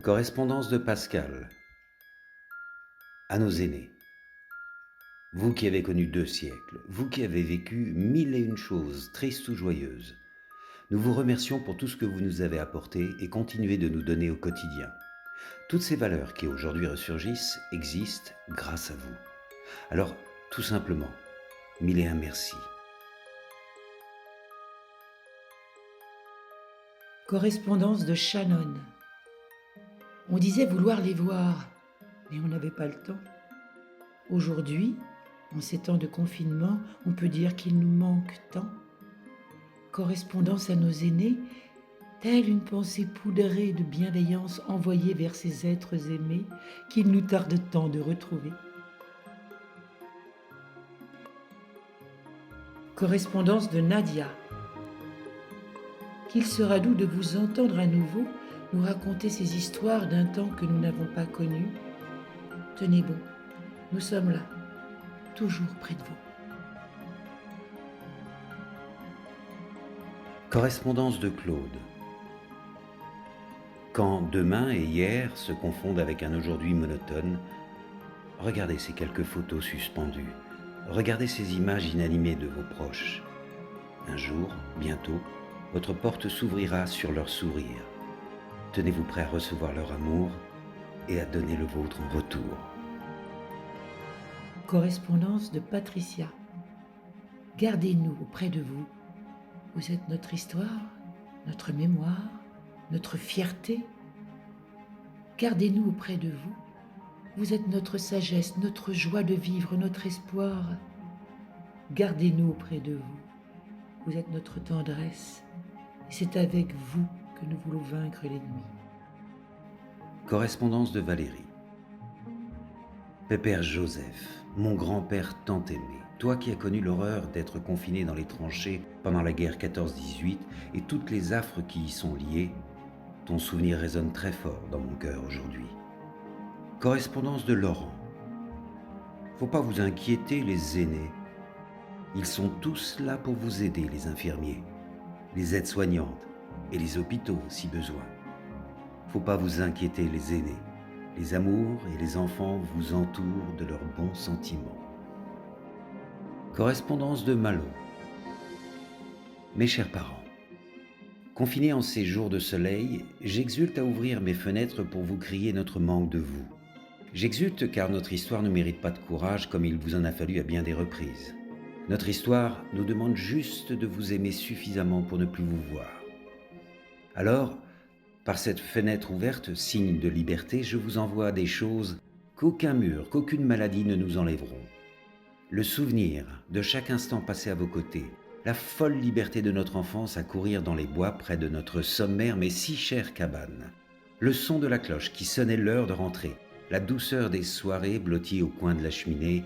Correspondance de Pascal à nos aînés. Vous qui avez connu 2 siècles, vous qui avez vécu 1001 choses, tristes ou joyeuses, nous vous remercions pour tout ce que vous nous avez apporté et continuez de nous donner au quotidien. Toutes ces valeurs qui aujourd'hui ressurgissent existent grâce à vous. Alors, tout simplement, 1001 merci. Correspondance de Shannon. On disait vouloir les voir, mais on n'avait pas le temps. Aujourd'hui, en ces temps de confinement, on peut dire qu'il nous manque tant. Correspondance à nos aînés, telle une pensée poudrée de bienveillance envoyée vers ces êtres aimés qu'il nous tarde tant de retrouver. Correspondance de Nadia. Qu'il sera doux de vous entendre à nouveau nous raconter ces histoires d'un temps que nous n'avons pas connu. Tenez bon, nous sommes là, toujours près de vous. Correspondance de Claude. Quand demain et hier se confondent avec un aujourd'hui monotone, regardez ces quelques photos suspendues, regardez ces images inanimées de vos proches. Un jour, bientôt, votre porte s'ouvrira sur leur sourire. Tenez-vous prêt à recevoir leur amour et à donner le vôtre en retour. Correspondance de Patricia. Gardez-nous auprès de vous. Vous êtes notre histoire, notre mémoire, notre fierté. Gardez-nous auprès de vous. Vous êtes notre sagesse, notre joie de vivre, notre espoir. Gardez-nous auprès de vous. Vous êtes notre tendresse. Et c'est avec vous que nous voulons vaincre l'ennemi. Correspondance de Valérie. Pépère Joseph, mon grand-père tant aimé, toi qui as connu l'horreur d'être confiné dans les tranchées pendant la guerre 14-18 et toutes les affres qui y sont liées, ton souvenir résonne très fort dans mon cœur aujourd'hui. Correspondance de Laurent. Faut pas vous inquiéter les aînés. Ils sont tous là pour vous aider, les infirmiers, les aides-soignantes et les hôpitaux si besoin. Faut pas vous inquiéter les aînés. Les amours et les enfants vous entourent de leurs bons sentiments. Correspondance de Malo. Mes chers parents, confinés en ces jours de soleil, j'exulte à ouvrir mes fenêtres pour vous crier notre manque de vous. J'exulte car notre histoire ne mérite pas de courage comme il vous en a fallu à bien des reprises. Notre histoire nous demande juste de vous aimer suffisamment pour ne plus vous voir. Alors, par cette fenêtre ouverte, signe de liberté, je vous envoie des choses qu'aucun mur, qu'aucune maladie ne nous enlèveront. Le souvenir de chaque instant passé à vos côtés, la folle liberté de notre enfance à courir dans les bois près de notre sommaire mais si chère cabane, le son de la cloche qui sonnait l'heure de rentrer, la douceur des soirées blotties au coin de la cheminée,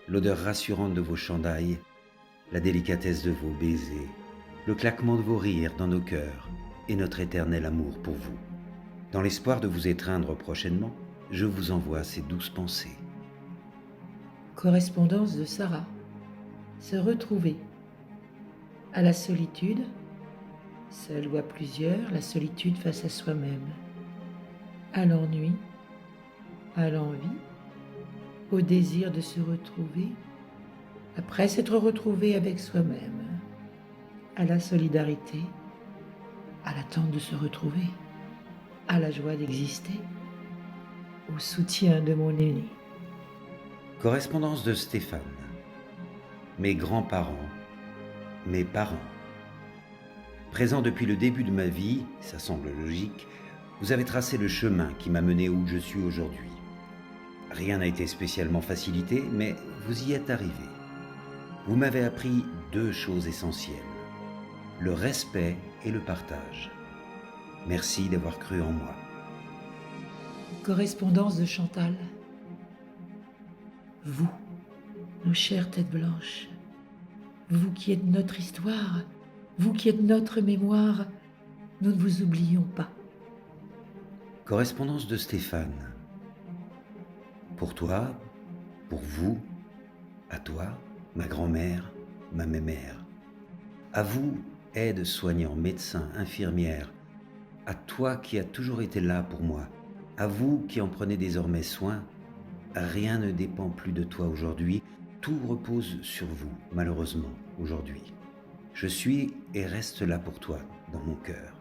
l'odeur rassurante de vos chandails, la délicatesse de vos baisers, le claquement de vos rires dans nos cœurs et notre éternel amour pour vous. Dans l'espoir de vous étreindre prochainement, je vous envoie ces douces pensées. Correspondance de Sarah. Se retrouver. À la solitude, seul ou à plusieurs, la solitude face à soi-même. À l'ennui, à l'envie, au désir de se retrouver, après s'être retrouvé avec soi-même, à la solidarité, à l'attente de se retrouver, à la joie d'exister, au soutien de mon aîné. Correspondance de Stéphane. Mes grands-parents, mes parents. Présents depuis le début de ma vie, ça semble logique, vous avez tracé le chemin qui m'a mené où je suis aujourd'hui. Rien n'a été spécialement facilité, mais vous y êtes arrivé. Vous m'avez appris 2 choses essentielles, le respect et le partage. Merci d'avoir cru en moi. Correspondance de Chantal. Vous, nos chères têtes blanches, vous qui êtes notre histoire, vous qui êtes notre mémoire, nous ne vous oublions pas. Correspondance de Stéphane. Pour toi, pour vous, à toi, ma grand-mère, ma mémère. À vous, aides, soignants, médecins, infirmières. À toi qui as toujours été là pour moi, À vous qui en prenez désormais soin, rien ne dépend plus de toi aujourd'hui, tout repose sur vous, malheureusement, aujourd'hui. Je suis et reste là pour toi, dans mon cœur.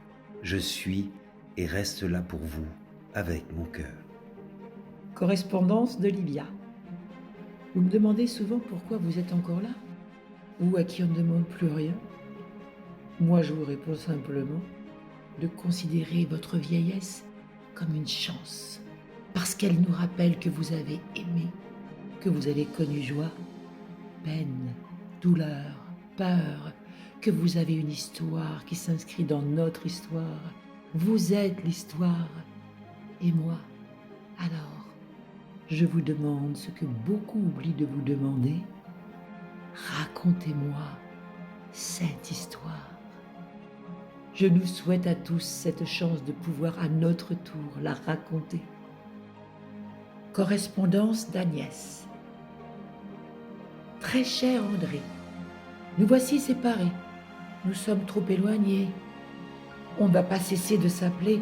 Je suis et reste là pour vous, avec mon cœur. Correspondance d'Olivia. Vous me demandez souvent pourquoi vous êtes encore là, ou à qui on ne demande plus rien. Moi, je vous réponds simplement de considérer votre vieillesse comme une chance, parce qu'elle nous rappelle que vous avez aimé, que vous avez connu joie, peine, douleur, peur, que vous avez une histoire qui s'inscrit dans notre histoire. Vous êtes l'histoire, et moi, alors, je vous demande ce que beaucoup oublient de vous demander. Racontez-moi cette histoire. Je nous souhaite à tous cette chance de pouvoir à notre tour la raconter. Correspondance d'Agnès. Très cher André, nous voici séparés. Nous sommes trop éloignés. On ne va pas cesser de s'appeler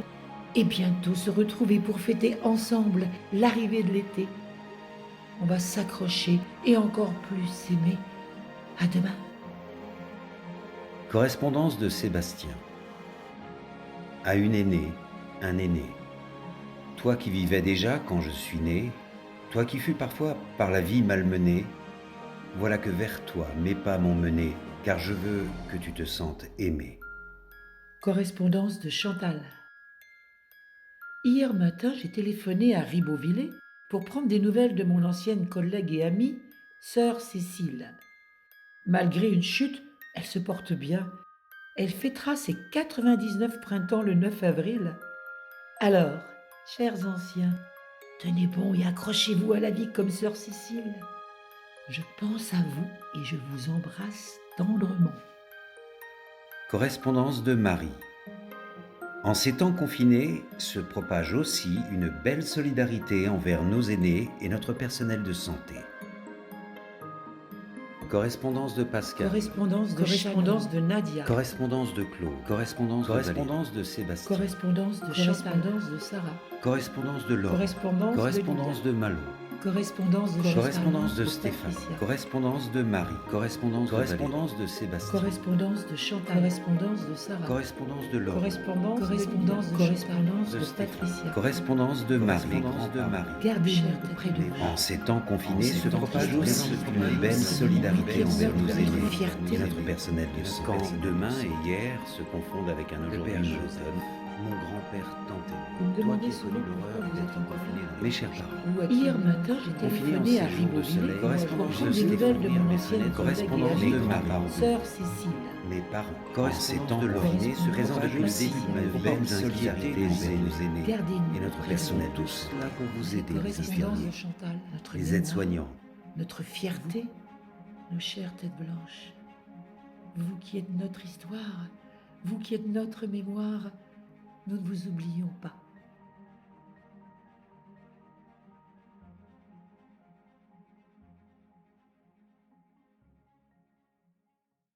et bientôt se retrouver pour fêter ensemble l'arrivée de l'été. On va s'accrocher et encore plus s'aimer. À demain. Correspondance de Sébastien. À une aînée, un aîné. Toi qui vivais déjà quand je suis né, toi qui fus parfois par la vie malmené, voilà que vers toi mes pas m'ont mené, car je veux que tu te sentes aimé. Correspondance de Chantal. Hier matin, j'ai téléphoné à Ribeauvillé pour prendre des nouvelles de mon ancienne collègue et amie, sœur Cécile. Malgré une chute, elle se porte bien. Elle fêtera ses 99 printemps le 9 avril. Alors, chers anciens, tenez bon et accrochez-vous à la vie comme sœur Cécile. Je pense à vous et je vous embrasse tendrement. Correspondance de Marie. En ces temps confinés se propage aussi une belle solidarité envers nos aînés et notre personnel de santé. Correspondance de Pascal. Correspondance de Nadia. Correspondance de Claude. Correspondance de Sébastien. Correspondance de Chantal. Correspondance de Sarah. Correspondance de Laure. Correspondance de Malo. Correspondance de Correspondance de Chantal. Stéphane. Patricia. Correspondance de Marie. Correspondance de Sébastien. Correspondance de Chantal. Correspondance de Sarah. Correspondance de Laure. Correspondance de Patricia. Correspondance de Marie. Gardez-nous près de vous. En ces temps confinés se propage aussi une belle solidarité envers nos aînés et notre personnel de santé. Quand demain et hier se confondent avec un aujourd'hui automne, mon grand-père tant Vous me aimé. Toi demandez qui as connu souvent l'horreur pourquoi vous d'être êtes encore confiné là. dans mes chers parents. Hier matin, j'ai Confiné en téléphoné à séjour de Ribeauvillé soleil, pour correspondance prendre de des nouvelles de Stéphane, mon ancienne collègue et correspondance amie, de Marie. sœur Cécile. Mes parents, en ces temps de confinés, se présente le début d'une belle solidarité envers nos aînés Gardez-nous et notre près de personnel, vous. tous là pour vous aider, les Correspondance infirmiers, de Chantal, notre les mémoire, aides-soignants. notre fierté, nos chères têtes blanches. Vous qui êtes notre histoire, vous qui êtes notre mémoire, nous ne vous oublions pas.